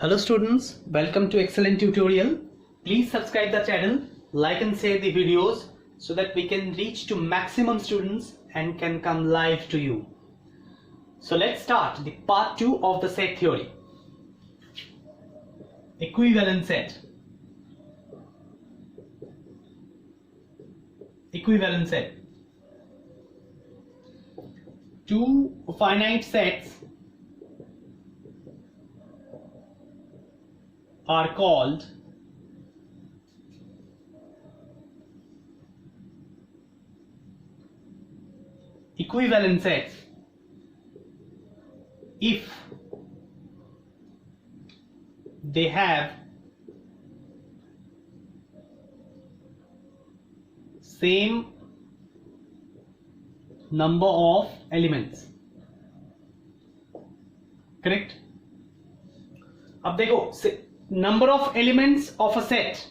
Hello students, welcome to Excellent Tutorial. Please subscribe the channel, like and share the videos so that we can reach to maximum students and can come live to you. So let's start the part 2 of the set theory. Equivalent set. Equivalent set. Two finite sets are called equivalent sets if they have same number of elements. Correct? अब देखो, number of elements of a set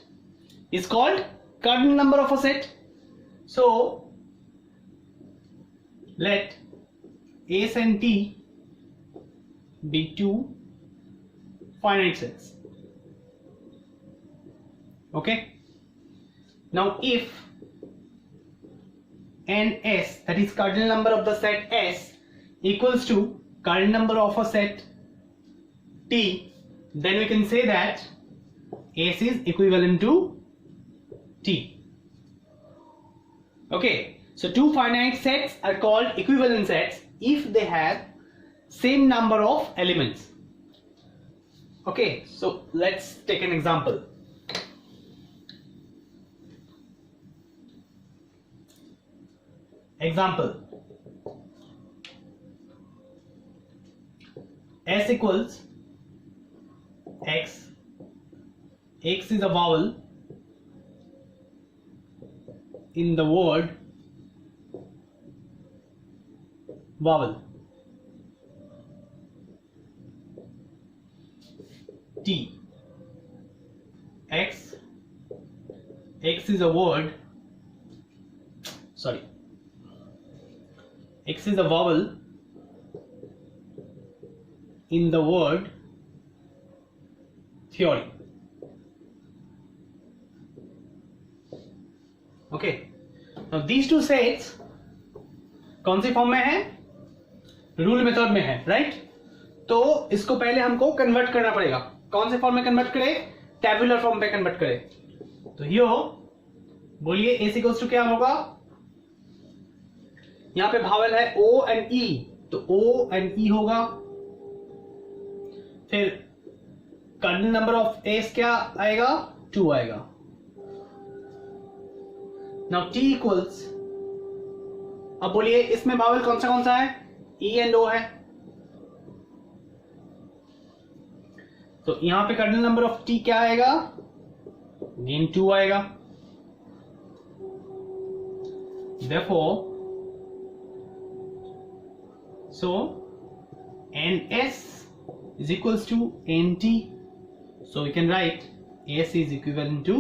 is called kernel number of a set. So let S and T be two finite sets. Okay. Now if n s, that is kernel number of the set S, equals to kernel number of a set T, then we can say that S is equivalent to T. Okay, so two finite sets are called equivalent sets if they have same number of elements. Okay, so let's take an example. Example: S equals X. X is a vowel in the word vowel. T. X. X is a word. Sorry. X is a vowel in the word theory. Okay. Now these two sets कौन सी form में है? Rule method में है, right? तो इसको पहले हमको convert करना पड़ेगा. कौन से फॉर्म में कन्वर्ट करें? टेबुलर फॉर्म पे कन्वर्ट करें. तो यो बोलिए एस इक्वल्स टू क्या होगा? यहां पे भावल है ओ एंड ई, तो ओ एंड ई होगा. फिर कर्नल नंबर ऑफ एस क्या आएगा? 2 आएगा. नाउ टी इक्वल्स, अब बोलिए इसमें भावल कौन सा है? ई एंड ओ है. तो यहां पे कर्नल नंबर ऑफ टी क्या आएगा? अगेन 2 आएगा. Therefore, so ns is equals to nt, so we can write s is equivalent to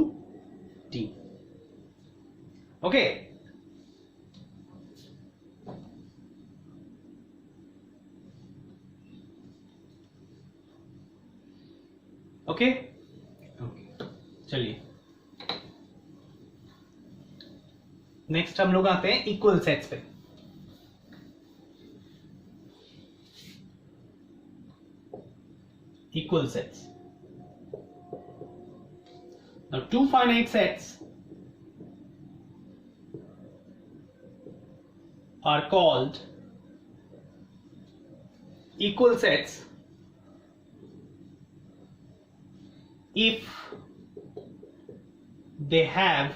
t. Okay. Okay. चलिए नेक्स्ट हम लोग आते हैं इक्वल सेट्स पे. Equal sets. Now two finite sets are called equal sets if they have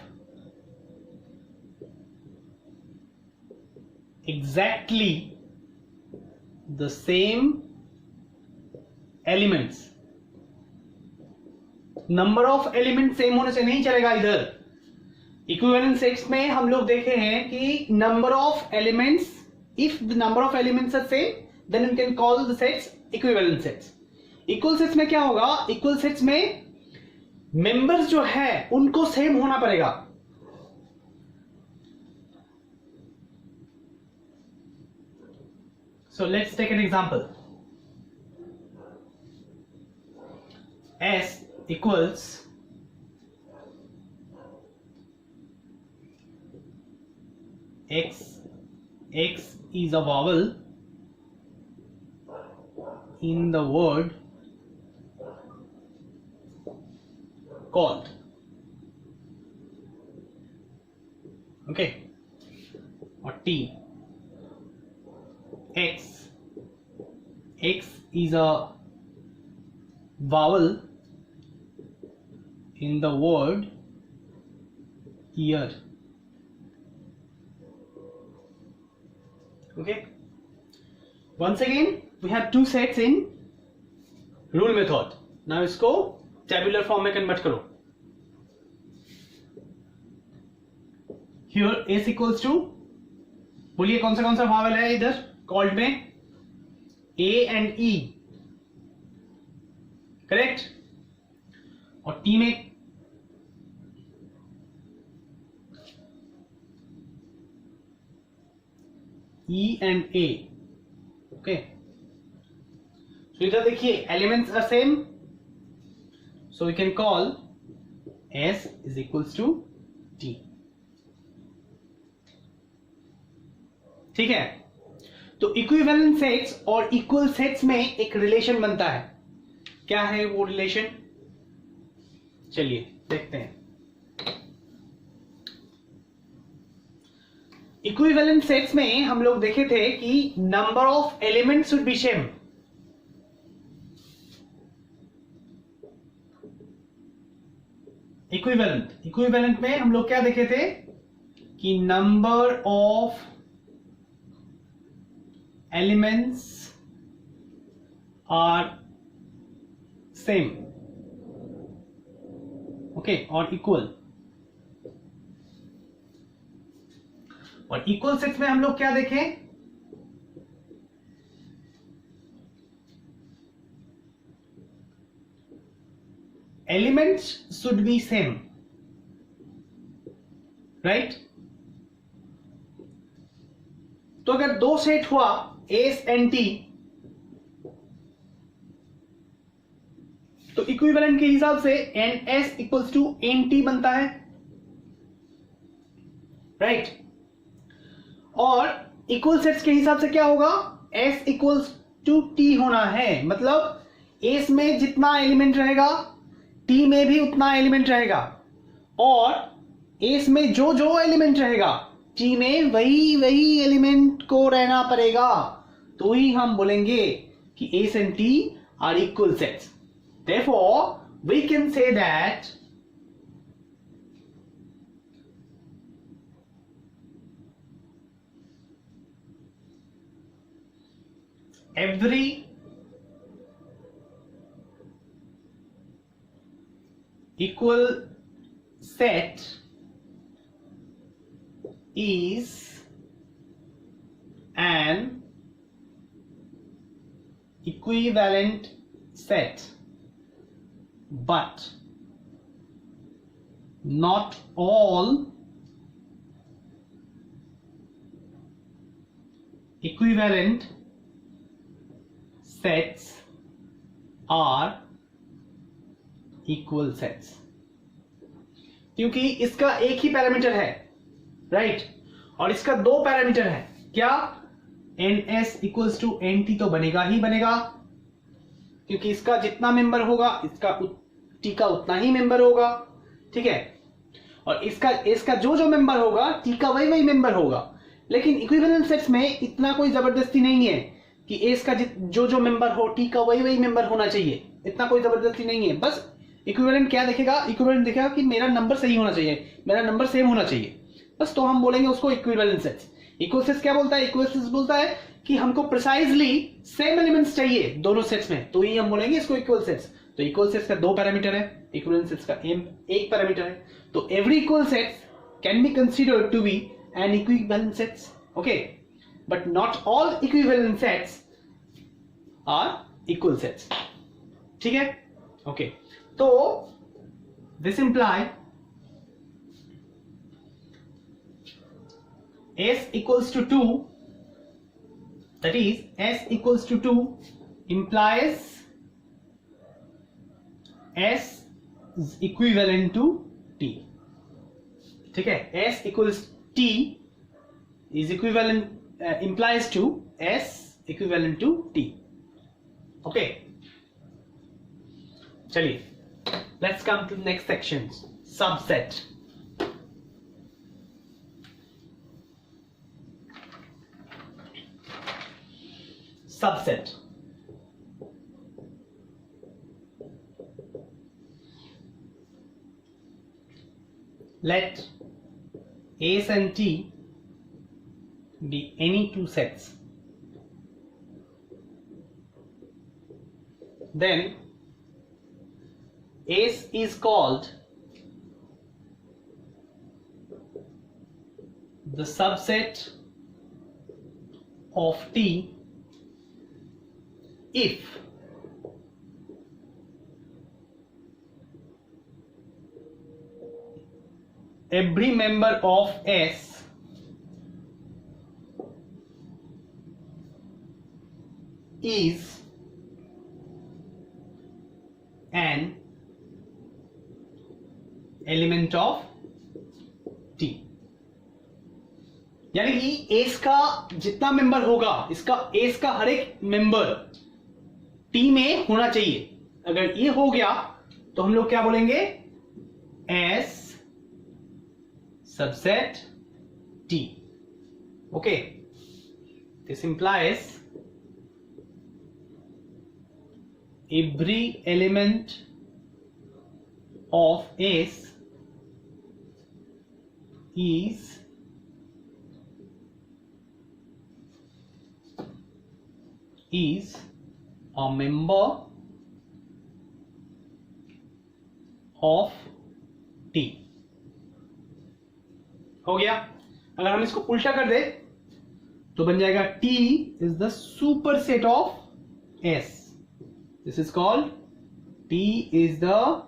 exactly the same elements. Number of element same होने से नहीं चलेगा इधर. इक्विवेलेंट सेट्स में हम लोग देखे हैं कि number of elements, if the number of elements are same then we can call the sets equivalent sets. Equal sets में क्या होगा? इक्वल सेट्स में मेंबर्स जो है उनको सेम होना पड़ेगा. So let's take an example. S equals X. X is a vowel in the word called. Okay, or T. X is a vowel in the word ear. Okay, once again we have two sets in rule method. Now इसको tabular form में convert करो. Here S equals to, बोलिए कौन सा vowel है इधर called में? A and E, correct? और T में E and A. Okay, so इधर देखिए elements are same, so we can call S is equals to T. ठीक है, तो इक्विवेलेंट सेट्स और इक्वल सेट्स में एक रिलेशन बनता है. क्या है वो रिलेशन? चलिए देखते हैं. इक्विवेलेंट सेट्स में हम लोग देखे थे कि number of elements should be same. Equivalent में हम लोग क्या देखे थे कि number of elements are same, okay, or equal. और इक्वल सेट्स में हम लोग क्या देखें? Elements should be same, right? तो अगर दो सेट हुआ S and T, तो इक्विवेलेंट के हिसाब से NS इक्वल्स टू NT बनता है, राइट? और इक्वल सेट्स के हिसाब से क्या होगा? S इक्वल्स टू T होना है. मतलब S में जितना एलिमेंट रहेगा T में भी उतना एलिमेंट रहेगा, और S में जो एलिमेंट रहेगा T में वही एलिमेंट को रहना पड़ेगा. तो ही हम बोलेंगे कि S and T are equal sets. Therefore, we can say that every equal set is an equivalent set, but not all equivalent sets are equal sets. क्योंकि इसका एक ही पैरामीटर है, राइट? और इसका दो पैरामीटर है. क्या? NS इक्वल्स टू NT तो बनेगा ही बनेगा, क्योंकि इसका जितना मेंबर होगा इसका T का उतना ही मेंबर होगा, ठीक है? और इसका जो मेंबर होगा T का वही मेंबर होगा. लेकिन इक्विवेलेंट सेट्स में इतना कोई जबरदस्ती नहीं है कि S का जो मेंबर हो T का वही मेंबर होना चाहिए. इतना कोई जबरदस्ती नहीं है. बस इक्विवेलेंट क्या देखेगा? इक्विवेलेंट देखेगा कि मेरा नंबर सही होना चाहिए, मेरा नंबर सेम होना चाहिए, बस. तो हम बोलेंगे उसको इक्विवेलेंट सेट्स. इक्वल सेट्स क्या बोलता है? इक्वल सेट्स बोलता है कि हमको प्रिसाइजली सेम एलिमेंट्स चाहिए दोनों सेट्स में, तो ही हम बोलेंगे इसको इक्वल सेट्स. तो इक्वल सेट्स का दो पैरामीटर है, इक्विवेलेंट सेट्स का एक पैरामीटर है. तो every equal sets can be considered to be an equivalent sets, okay, but not all equivalent sets are equal sets. ठीक है, ओके. तो this imply S equals to 2, that is S equals to 2 implies S is equivalent to T. ठीक है, S equals T is equivalent implies to S equivalent to T. Okay, चलिए let's come to the next section, subset. Subset. Let S and T be any two sets. Then S is called the subset of T if every member of S is an element of T. यानी कि S का जितना member होगा, इसका S का हर एक member T में होना चाहिए. अगर ये हो गया तो हम लोग क्या बोलेंगे, S subset T. Okay, this implies every element of S is a member of T. हो गया. अगर हम इसको उल्टा कर दे तो बन जाएगा T is the superset of S. This is called T is the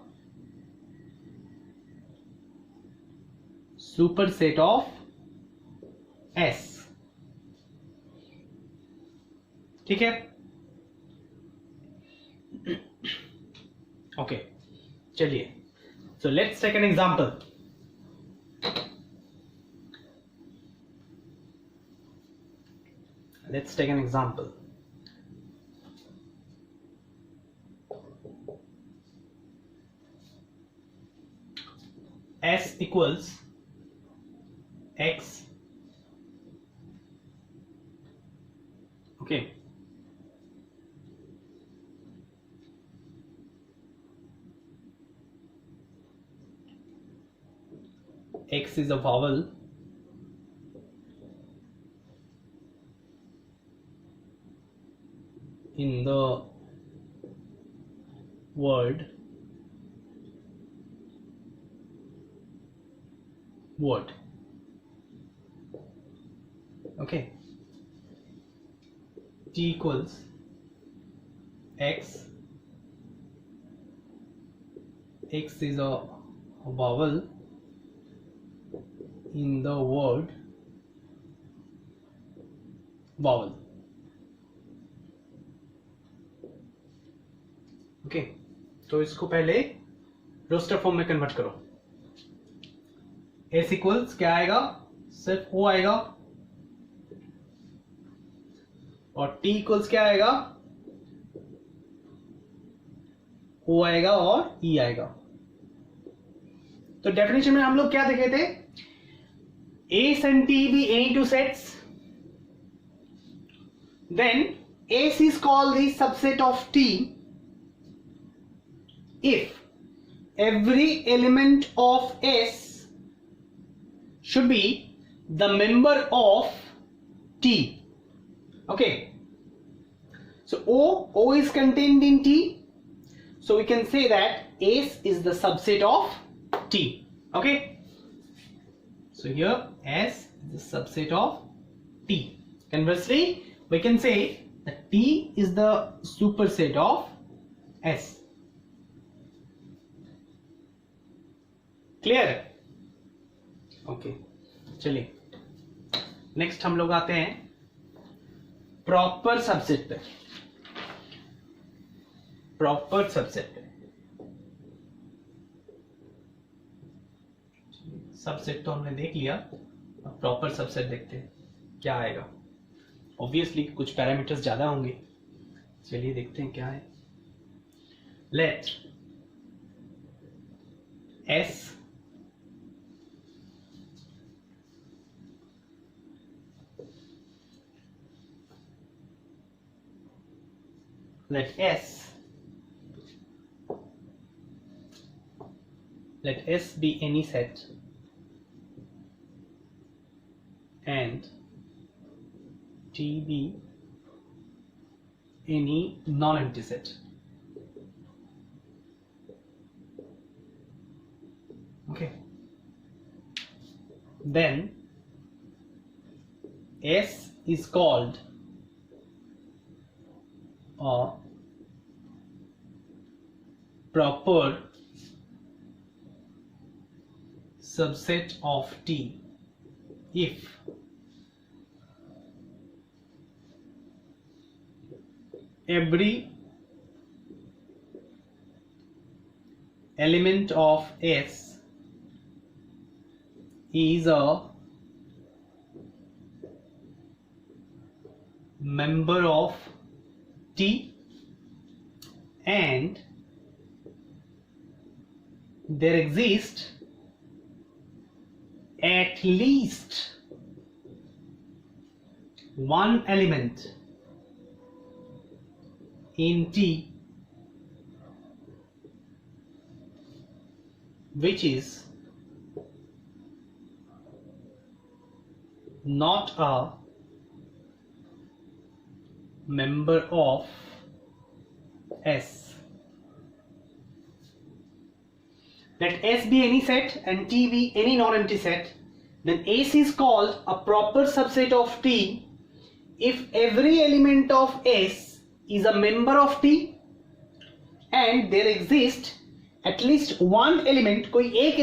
superset of S. ठीक है. ओके, चलिए. So let's take an example. Let's take an example. S equals X. Okay. X is a vowel. In the word okay. T equals X. X is a vowel in the word vowel. Okay, तो इसको पहले roster form में convert करो. S equals क्या आएगा, सिर्फ ओ आएगा. और टी इक्वल्स क्या आएगा, ओ आएगा और ई आएगा. तो डेफिनेशन में हम लोग क्या देखे थे, S and T be any two sets, then S is called the subset of T if every element of S should be the member of T. Okay, so O is contained in T, so we can say that S is the subset of T. Okay, so here S is the subset of T. Conversely, we can say that T is the superset of S. Clear है? Okay, चलिए next हम लोग आते हैं proper subset पे. Proper subset पे subset तो हमने देख लिया, अब प्रॉपर सबसेट देखते हैं क्या आएगा। ऑब्वियसली कुछ पैरामीटर्स ज्यादा होंगे, चलिए देखते हैं क्या है। Let S let S be any set and T be any non-empty set. Okay, then S is called a proper subset of T if every element of S is a member of T and there exists at least one element in T which is not a member of S. Let S be any set and T be any non-empty set, then S is called a proper subset of T if every element of S is a member of T and there exists at least one element, कोई एक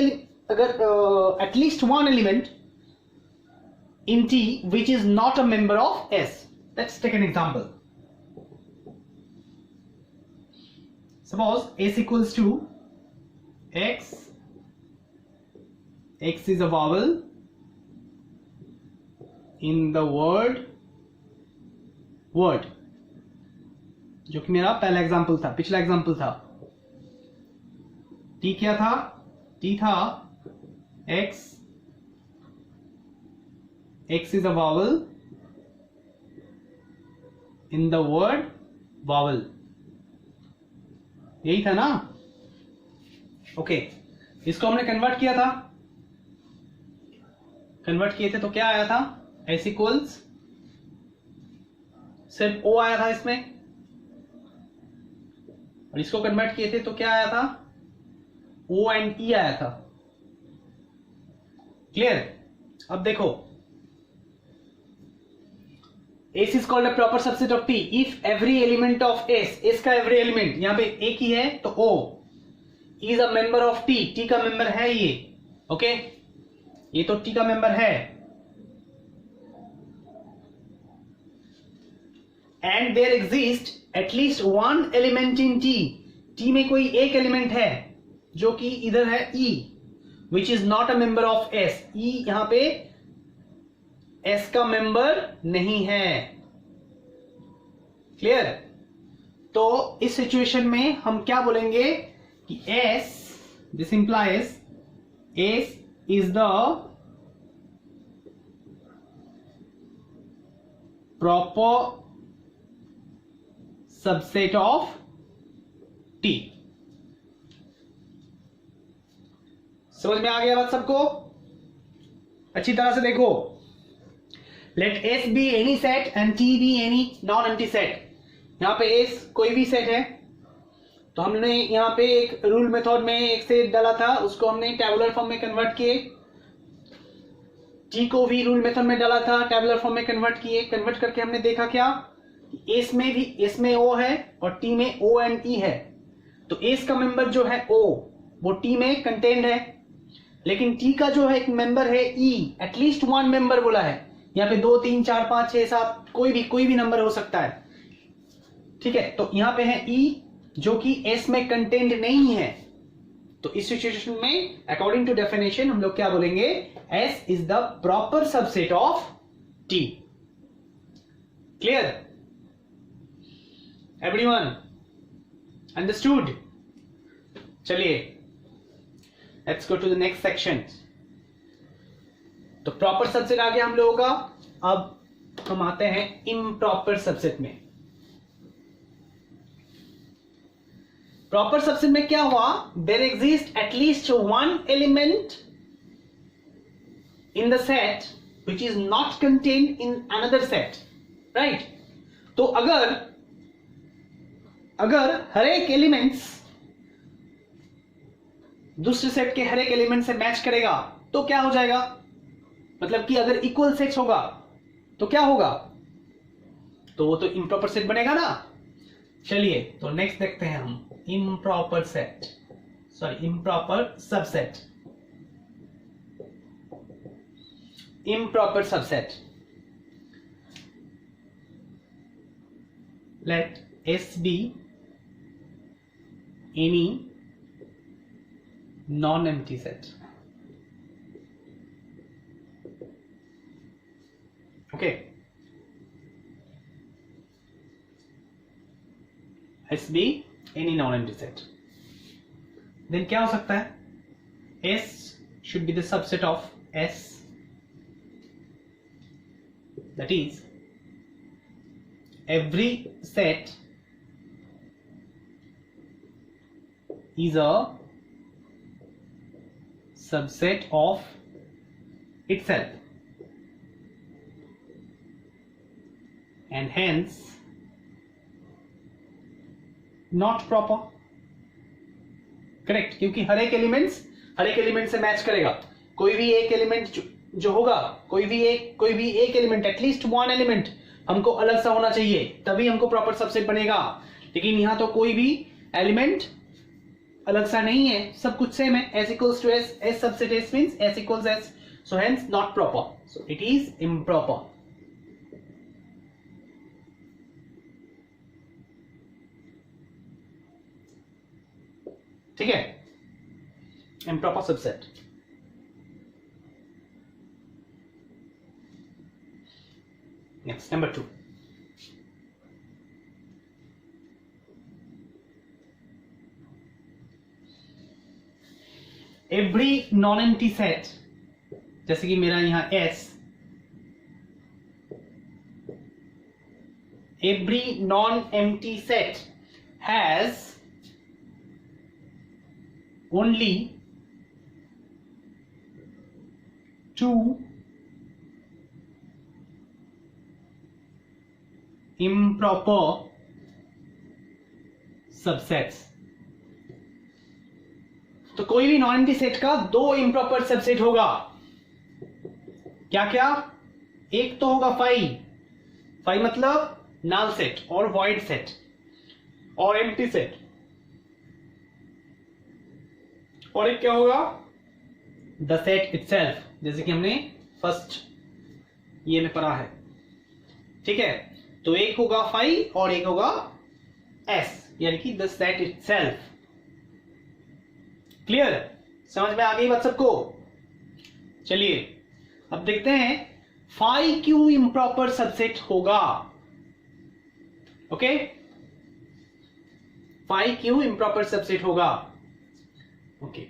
अगर at least one element in T which is not a member of S. Let's take an example. Suppose S equals to X. X is a vowel in the word जो कि मेरा पहला example था, पिछला example था। T क्या था? T था X. X is a vowel in the word vowel. यही था ना? ओके, इसको हमने कन्वर्ट किया था, कन्वर्ट किए थे तो क्या आया था? S इक्वल्स सिर्फ O आया था इसमें, और इसको कन्वर्ट किए थे तो क्या आया था? O एंड E आया था। क्लियर? अब देखो, S is called a proper subset of T if every element of S, S का every element यहां पे एक ही है तो O is a member of T, T का मेंबर है ये, ओके ये तो T का मेंबर है, and there exists at least one element in T, T में कोई एक एलिमेंट है जो कि इधर है E which is not a member of S, E यहां पे S का मेंबर नहीं है। क्लियर? तो इस सिचुएशन में हम क्या बोलेंगे कि S, this implies S is the proper subset of T। समझ में आ गया बात सबको? अच्छी तरह से देखो, let S be any set and T be any non-empty set। यहाँ पे S कोई भी सेट है, तो हमने यहाँ पे एक रूल मेथड में एक सेट डाला था, उसको हमने टेबुलर फॉर्म में कन्वर्ट किए। T को भी रूल मेथड में डाला था, टेबुलर फॉर्म में कन्वर्ट किए। कन्वर्ट करके हमने देखा क्या, S में भी S में O है और T में O एंड E है, तो S का मेंबर जो है O वो T में कंटेन्ड है, लेकिन T का जो है एक मेंबर है E, एटलीस्ट वन मेंबर बोला है। यहाँ पे 2 3 4 5 6 7 कोई भी नंबर हो सकता है, ठीक है। तो यहाँ पे है E जो कि S में कंटेन्ड नहीं है, तो इस सिचुएशन में अकॉर्डिंग टू डेफिनेशन हम लोग क्या बोलेंगे, S is the proper subset of T. Clear? Everyone understood? चलिए let's go to the next section. तो प्रॉपर सबसेट आ गया हम लोगों का. अब हम आते हैं इम्प्रॉपर सबसेट में. प्रॉपर सबसेट में क्या हुआ, there exist at least one element in the set which is not contained in another set, right? तो अगर हर एक एलिमेंट्स दूसरे सेट के हर एक एलिमेंट से मैच करेगा तो क्या हो जाएगा, मतलब कि अगर इक्वल सेट होगा तो क्या होगा, तो वो तो इम्प्रॉपर सेट बनेगा ना. चलिए तो नेक्स्ट देखते हैं हम improper set, sorry improper subset. Improper subset, let S be any non-empty set. Okay, S be any non-empty set. Then क्या हो सकता है, S should be the subset of S, that is every set is a subset of itself and hence not proper. Correct, क्योंकि हर एक element से match करेगा. कोई भी एक एलिमेंट जो होगा, कोई भी एक एलिमेंट, एटलीस्ट वन एलिमेंट हमको अलग सा होना चाहिए, तभी हमको प्रॉपर सबसेट बनेगा. लेकिन यहां तो कोई भी एलिमेंट अलग सा नहीं है, सब कुछ सेम है. S equals to S, S subset S means S equals S, so hence not proper, so it is improper. ठीक है, improper subset. Next, number 2. Every non-empty set, जैसे कि मेरा यहां S, every non-empty set has only two improper subsets. तो कोई भी non empty set का दो इम्प्रॉपर सबसेट होगा. क्या क्या, एक तो होगा फाई मतलब नल सेट और वॉइड सेट और एम्प्टी सेट, और एक क्या होगा, द सेट इटसेल्फ, जैसे कि हमने फर्स्ट ये में पढ़ा है. ठीक है, तो एक होगा फाई और एक होगा एस, यानी कि द सेट इटसेल्फ. क्लियर, समझ में आ गई बात सबको? चलिए अब देखते हैं फाई क्यों इम्प्रॉपर सबसेट होगा. ओके, फाई क्यों इम्प्रॉपर सबसेट होगा. Okay,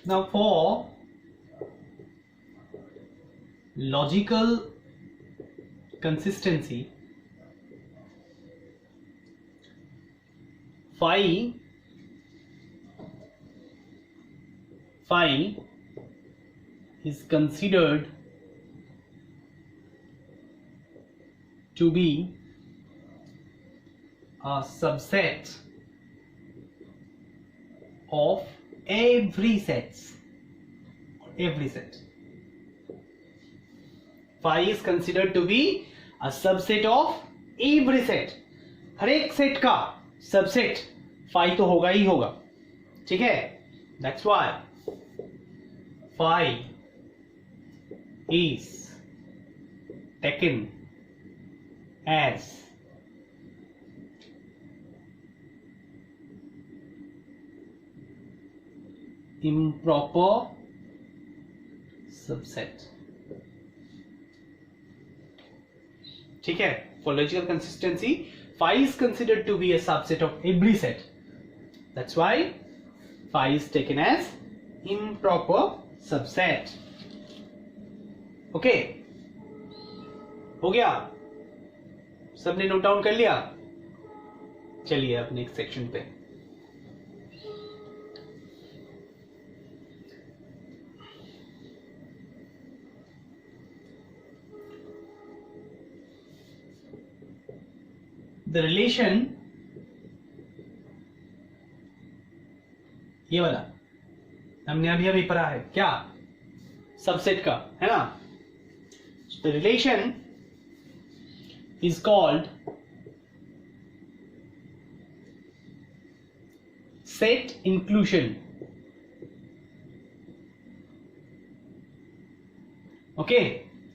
now for logical consistency, phi is considered to be a subset of every set. Phi is considered to be a subset of every set. हर एक set का subset phi तो होगा ही होगा. ठीक है, that's why phi is taken as improper subset. ठीक है, for logical consistency phi is considered to be a subset of every set. That's why phi is taken as improper subset. Okay, हो गया, सबने नोट डाउन कर लिया? चलिए अब next section पे। द रिलेशन, ये वाला हमने अभी अभी पढ़ा है क्या, सबसेट का, है ना? The relation is called set inclusion. Okay,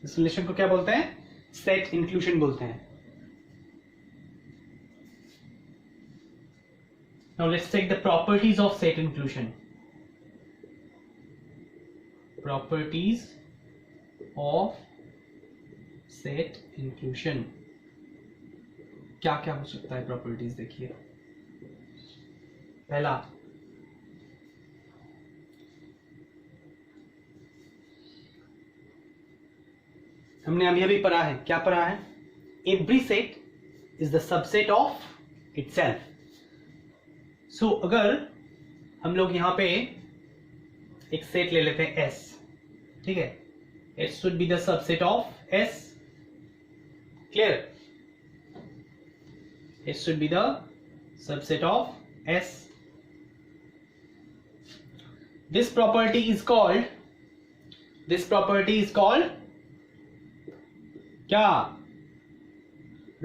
इस रिलेशन को क्या बोलते हैं? सेट इंक्लूशन बोलते हैं। Now let's take the properties of set inclusion. Properties of set inclusion. क्या क्या हो सकता है प्रॉपर्टीज? देखिए, पहला, हमने अभी अभी पढ़ा है, क्या पढ़ा है? Every set is the subset of itself. सो अगर हम लोग यहां पे एक सेट ले लेते हैं S, ठीक है, it should be the subset of S. Clear? It should be the subset of S. This property is called क्या?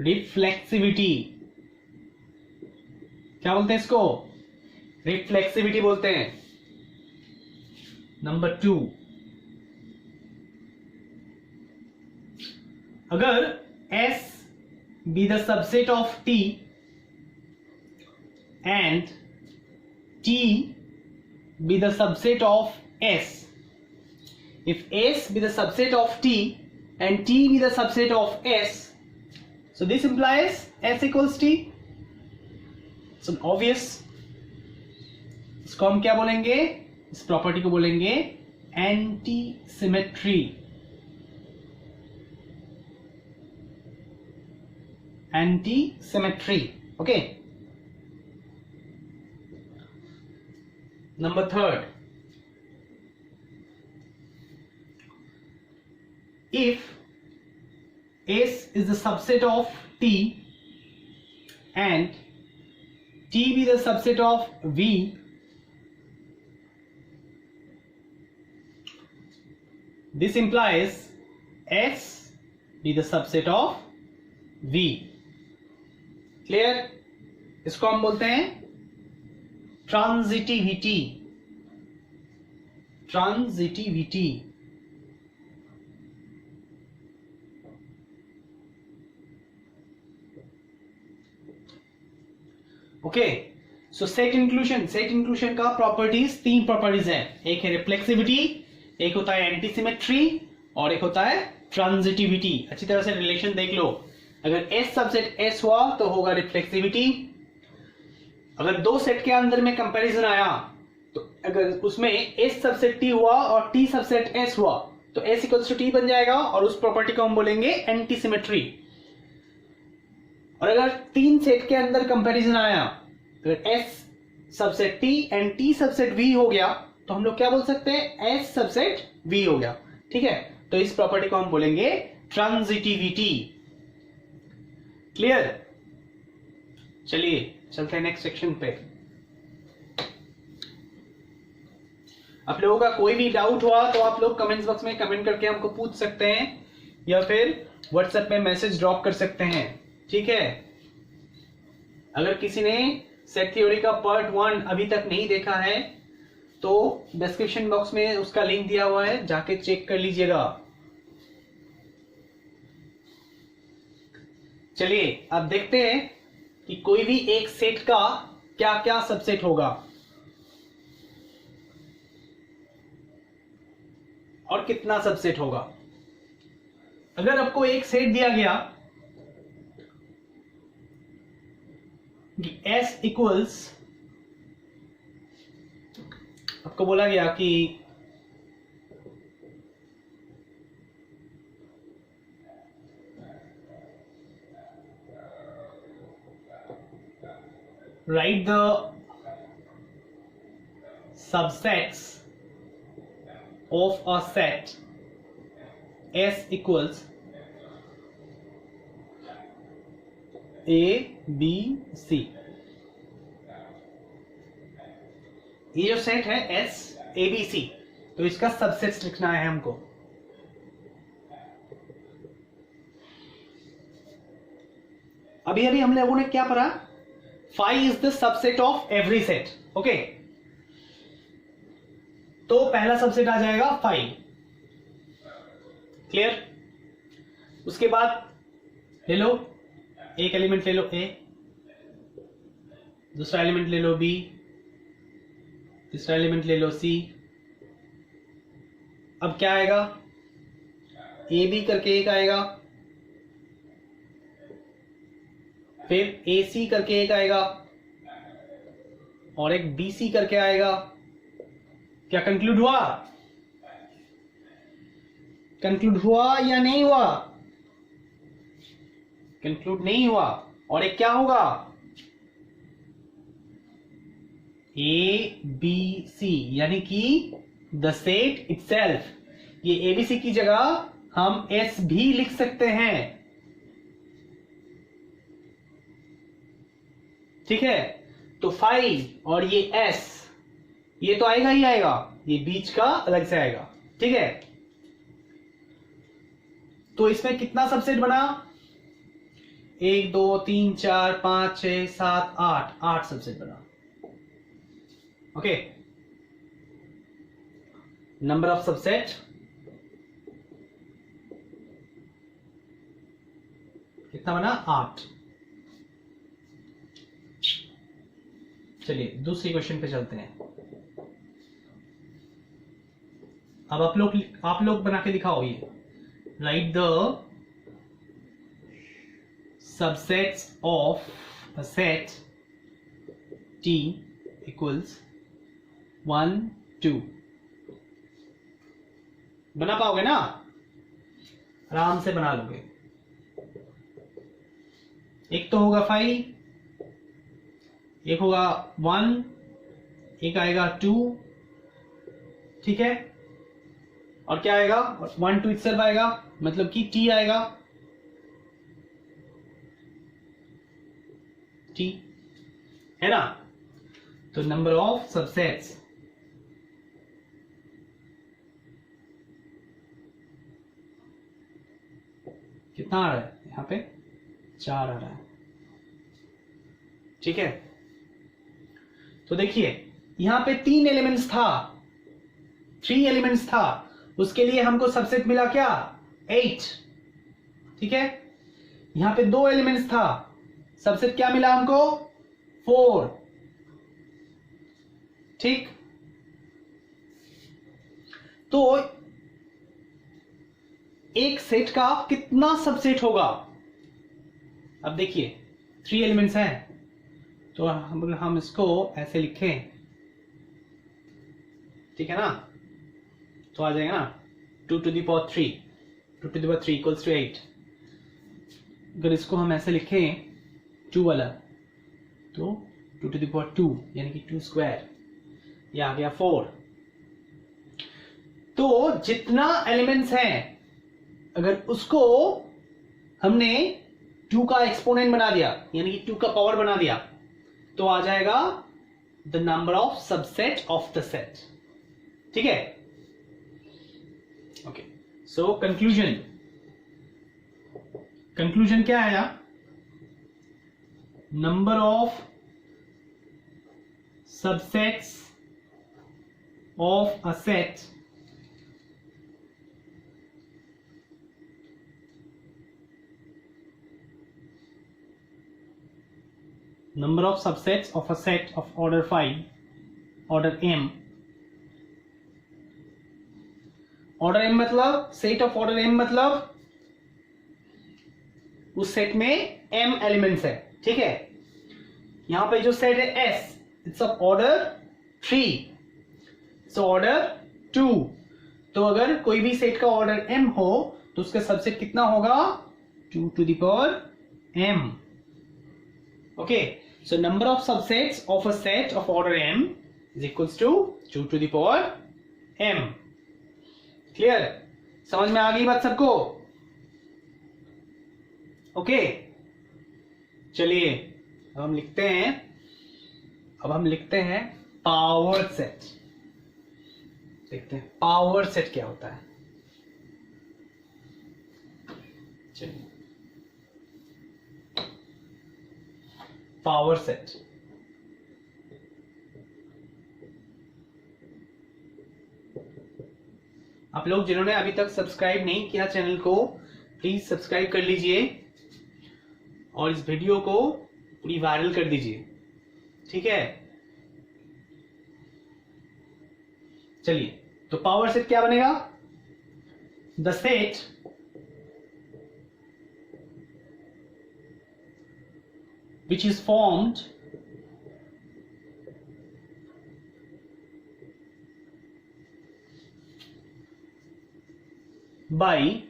रिफ्लेक्सिविटी। क्या बोलते हैं इसको? रिफ्लेक्सिविटी बोलते हैं। नंबर 2, अगर S be the subset of T and T be the subset of S, if S be the subset of T and T be the subset of S, so this implies S equals T. So obvious, इसको हम क्या बोलेंगे? इस property को बोलेंगे anti symmetry. Anti symmetry, okay. Number 3, if S is the subset of T and T be the subset of V, this implies S be the subset of V. Clear? इसको हम बोलते हैं ट्रांजिटिविटी। Transitivity, okay. सो set inclusion का properties, 3 properties है। एक है reflexivity, एक होता है एंटीसिमेट्री और एक होता है ट्रांजिटिविटी। अच्छी तरह से रिलेशन देख लो। अगर S सबसेट S हुआ तो होगा रिफ्लेक्सिविटी। अगर 2 सेट के अंदर में कंपैरिजन आया तो अगर उसमें S सबसेट T हुआ और T सबसेट S हुआ तो S इक्वल्स टू T बन जाएगा और उस प्रॉपर्टी को हम बोलेंगे एंटीसिमेट्री। और अगर 3 सेट के अंदर कंपैरिजन आया, अगर S subset T and T subset V हो गया तो हम लोग क्या बोल सकते हैं? S सबसेट V हो गया। ठीक है, तो इस प्रॉपर्टी को हम बोलेंगे ट्रांजिटिविटी। क्लियर? चलिए चलते हैं नेक्स्ट सेक्शन पे। आप लोगों का कोई भी डाउट हुआ तो आप लोग कमेंट्स बॉक्स में कमेंट करके हमको पूछ सकते हैं या फिर व्हाट्सएप पे मैसेज ड्रॉप कर सकते हैं। ठीक है, अगर किसी ने सेट थ्योरी का पार्ट 1 अभी तक नहीं देखा है तो डिस्क्रिप्शन बॉक्स में उसका लिंक दिया हुआ है, जाके चेक कर लीजिएगा। चलिए अब देखते हैं कि कोई भी एक सेट का क्या क्या सबसेट होगा और कितना सबसेट होगा। अगर आपको एक सेट दिया गया कि S इक्वल्स, आपको बोला गया कि write the subsets of a set S equals A B C। ये जो सेट है S A B C, तो इसका सबसेट्स लिखना है हमको। अभी अभी हम लोगों ने क्या पढ़ा, phi is the subset of every set। Okay, तो पहला सबसेट आ जाएगा phi। क्लियर? उसके बाद ले लो, एक एलिमेंट ले लो A, दूसरा एलिमेंट ले लो B, तीसरा एलिमेंट ले लो C। अब क्या आएगा, A B करके एक आएगा, फिर AC करके एक आएगा और एक BC करके आएगा। क्या कंक्लूड हुआ? कंक्लूड हुआ या नहीं हुआ? कंक्लूड नहीं हुआ। और एक क्या होगा, ABC, यानी कि द सेट इटसेल्फ। ये ABC की जगह हम S भी लिख सकते हैं। ठीक है, तो phi और ये S, ये तो आएगा ही आएगा, ये बीच का अलग से आएगा। ठीक है, तो इसमें कितना सबसेट बना, 1 2 3 4 5 6 7 8 सबसेट बना। ओके, नंबर ऑफ सबसेट कितना बना, 8। चलिए दूसरी क्वेश्चन पे चलते हैं। अब आप लोग बना के दिखाओ ये। Right the subsets of a set T equals 1 2। बना पाओगे ना? आराम से बना लोगे। एक तो होगा 5, एक होगा 1, एक आएगा 2। ठीक है, और क्या आएगा, 1 2 इटसेल्फ आएगा, मतलब कि T आएगा, T है ना। तो नंबर ऑफ सबसेट्स कितना आ रहा है, यहां पे 4 आ रहा है। ठीक है, तो देखिए यहां पे 3 एलिमेंट्स था, 3 एलिमेंट्स था, उसके लिए हमको सबसेट मिला क्या, 8। ठीक है, यहां पे 2 एलिमेंट्स था, सबसेट क्या मिला हमको, 4। ठीक, तो एक सेट का कितना सबसेट होगा। अब देखिए 3 एलिमेंट्स हैं, तो हम इसको ऐसे लिखें, ठीक है ना, तो आ जाएगा ना 2 to the power 3, 2 to the power 3 equals to 8। अगर इसको हम ऐसे लिखें 2 वाला, तो 2 to the power 2 यानी कि 2 स्क्वायर, ये आ गया 4। तो जितना एलिमेंट्स हैं, अगर उसको हमने 2 का एक्सपोनेंट बना दिया, यानी कि 2 का पावर बना दिया, तो आ जाएगा the number of subset of the set. ठीक है, ओके। सो कंक्लूजन क्या आया, number of subsets of a set number of subsets of a set of order 5, order m. Order m मतलब सेट ऑफ ऑर्डर m मतलब उस set में m elements है, ठीक है। यहां पे जो सेट है s, it's of order 3, so order 2। तो अगर कोई भी सेट का ऑर्डर m हो तो उसका सबसेट कितना होगा? 2 to the power m। Okay, so number of subsets of a set of order m is equals to 2 to the power m। Clear? समझ में आ गई बात सबको? ओके, चलिए अब हम लिखते हैं पावर सेट। देखते हैं पावर सेट क्या होता है। चलिए, पावर सेट। आप लोग जिन्होंने अभी तक सब्सक्राइब नहीं किया चैनल को, प्लीज सब्सक्राइब कर लीजिए और इस वीडियो को पूरी वायरल कर दीजिए, ठीक है। चलिए, तो पावर सेट क्या बनेगा? The set which is formed by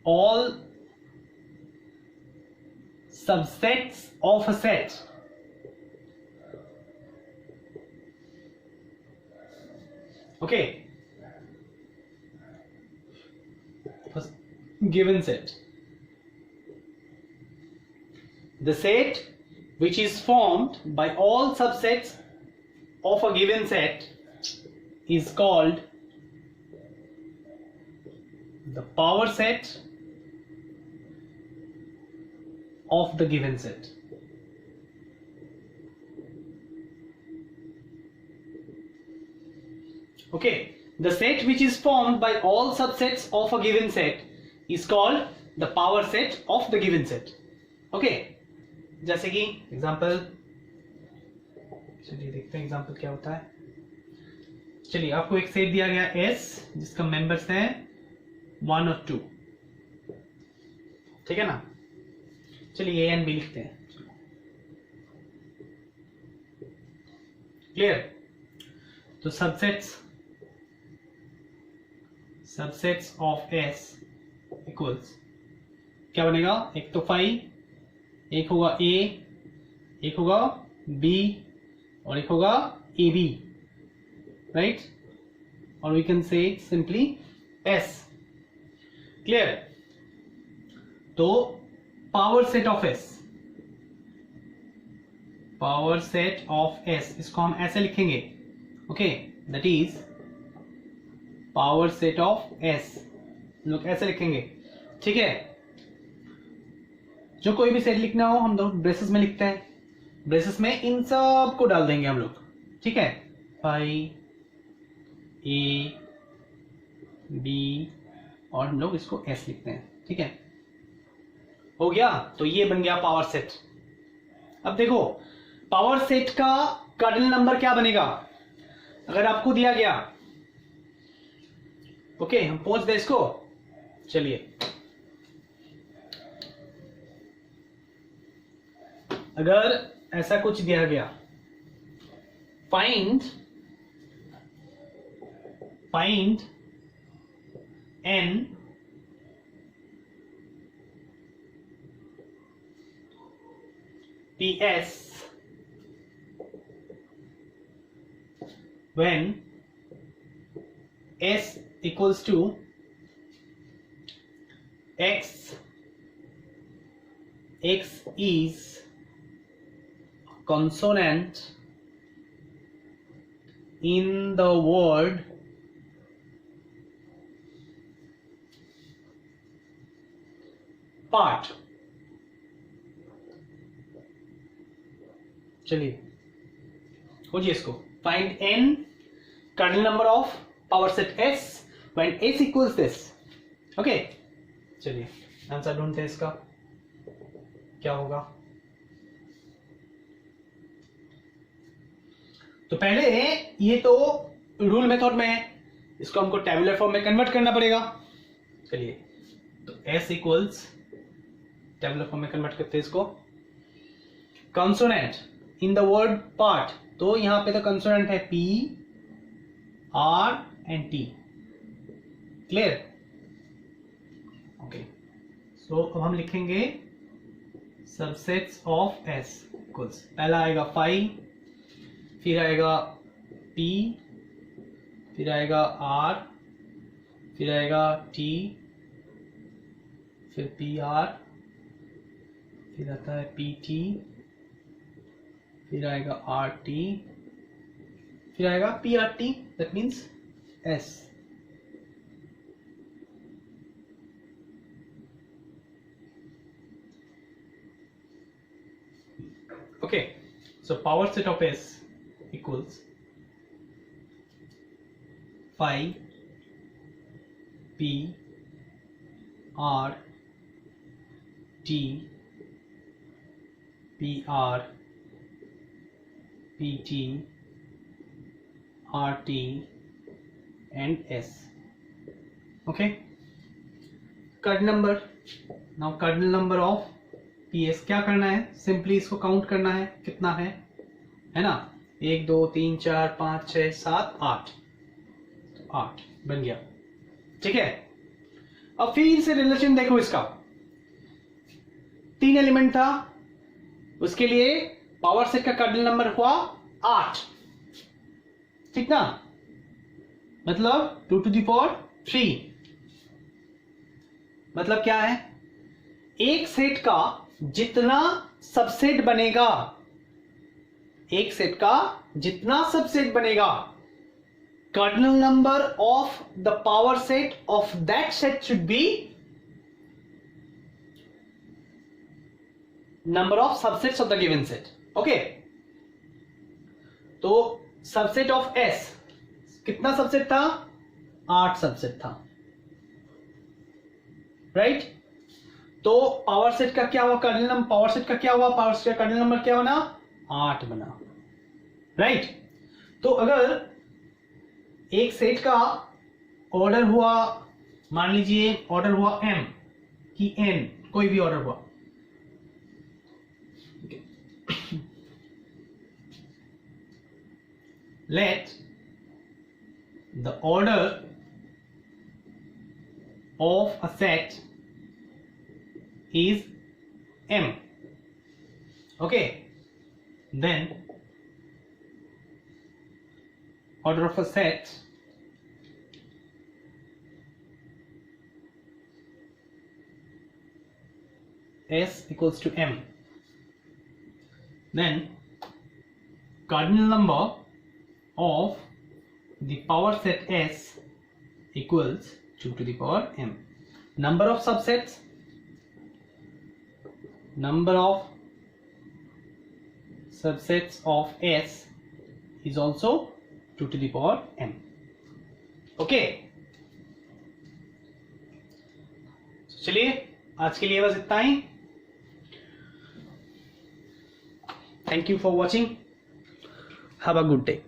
all subsets of a set okay, given set, the set which is formed by all subsets of a given set is called the power set of the given set। okay, the set which is formed by all subsets of a given set is called the power set of the given set। okay, जैसे कि example, चलिए देखते हैं example क्या होता है। चलिए, आपको एक सेट दिया गया S जिसका मेंबर्स हैं 1 और 2, ठीक है ना। चलिए A एंड B लिखते हैं। क्लियर? तो सबसेट्स ऑफ S इक्वल्स क्या बनेगा? एक तो 5, एक होगा A, एक होगा B और एक होगा AB, राइट? और we can say simply S। Clear? तो power set of S, power set of S, इसको हम ऐसे लिखेंगे, okay, that is power set of S, लोग ऐसे लिखेंगे, ठीक है। जो कोई भी सेट लिखना हो हम लोग ब्रेसेस में लिखते हैं, ब्रेसेस में इन सब को डाल देंगे हम लोग, ठीक है। 5 A B और हम लोग इसको S लिखते हैं, ठीक है। हो गया? तो ये बन गया पावर सेट। अब देखो पावर सेट का कर्नल नंबर क्या बनेगा अगर आपको दिया गया। ओके, हम पहुंच दे इसको। चलिए, अगर ऐसा कुछ दिया गया, find n PS when S equals to X is consonant in the word part। चलिए खोजिए इसको। Find n kernel number of power set S when S equals this. Okay, चलिए आंसर ढूंढते हैं इसका क्या होगा. तो पहले ये तो रूल मेथड में है, इसको हमको टेबुलर फॉर्म में कन्वर्ट करना पड़ेगा. चलिए तो S इक्वल्स टेबुलर फॉर्म में कन्वर्ट करते हैं इसको. Consonant in the word part, तो यहां पे तो कंसोनेंट है P R and T. Clear? Okay, so अब हम लिखेंगे सबसेट्स ऑफ S इक्वल्स, पहला आएगा फाई, फिर आएगा P, फिर आएगा R, फिर आएगा T, फिर PR, फिर आता है PT, फिर आएगा RT, फिर आएगा PRT, that means S. Okay, so power set of S equals phi P R T PR PT RT and S. Okay, kernel number. Now kernel number of PS क्या करना है, सिंपली इसको count करना है कितना है ना. 1 2 3 4 5 6 7 8, 8 बन गया. ठीक है, अब फिर से रिलेशन देखो इसका. 3 एलिमेंट था, उसके लिए पावर सेट का कर्नल नंबर हुआ 8. ठीक ना, मतलब 2 to the power 3. मतलब क्या है, एक सेट का जितना सबसेट बनेगा, एक सेट का जितना सबसेट बनेगा, cardinal number of the power set of that set should be number of subsets of the given set. Okay, तो सबसेट ऑफ S कितना सबसेट था, 8 सबसेट था. राइट, तो पावर सेट का क्या हुआ, कर्नल नंबर, पावर सेट का क्या हुआ, पावर सेट का कर्नल नंबर क्या बना, 8 बना. राइट, तो अगर एक सेट का ऑर्डर हुआ, मान लीजिए ऑर्डर हुआ M की N, कोई भी ऑर्डर हुआ, let the order of a set is M. Okay, then order of a set S equals to M. Then cardinal number of the power set S equals 2 to the power M. Number of subsets, number of subsets of S is also 2 to the power M. Okay, चलिए आज के लिए बस इतना ही. Thank you for watching. Have a good day.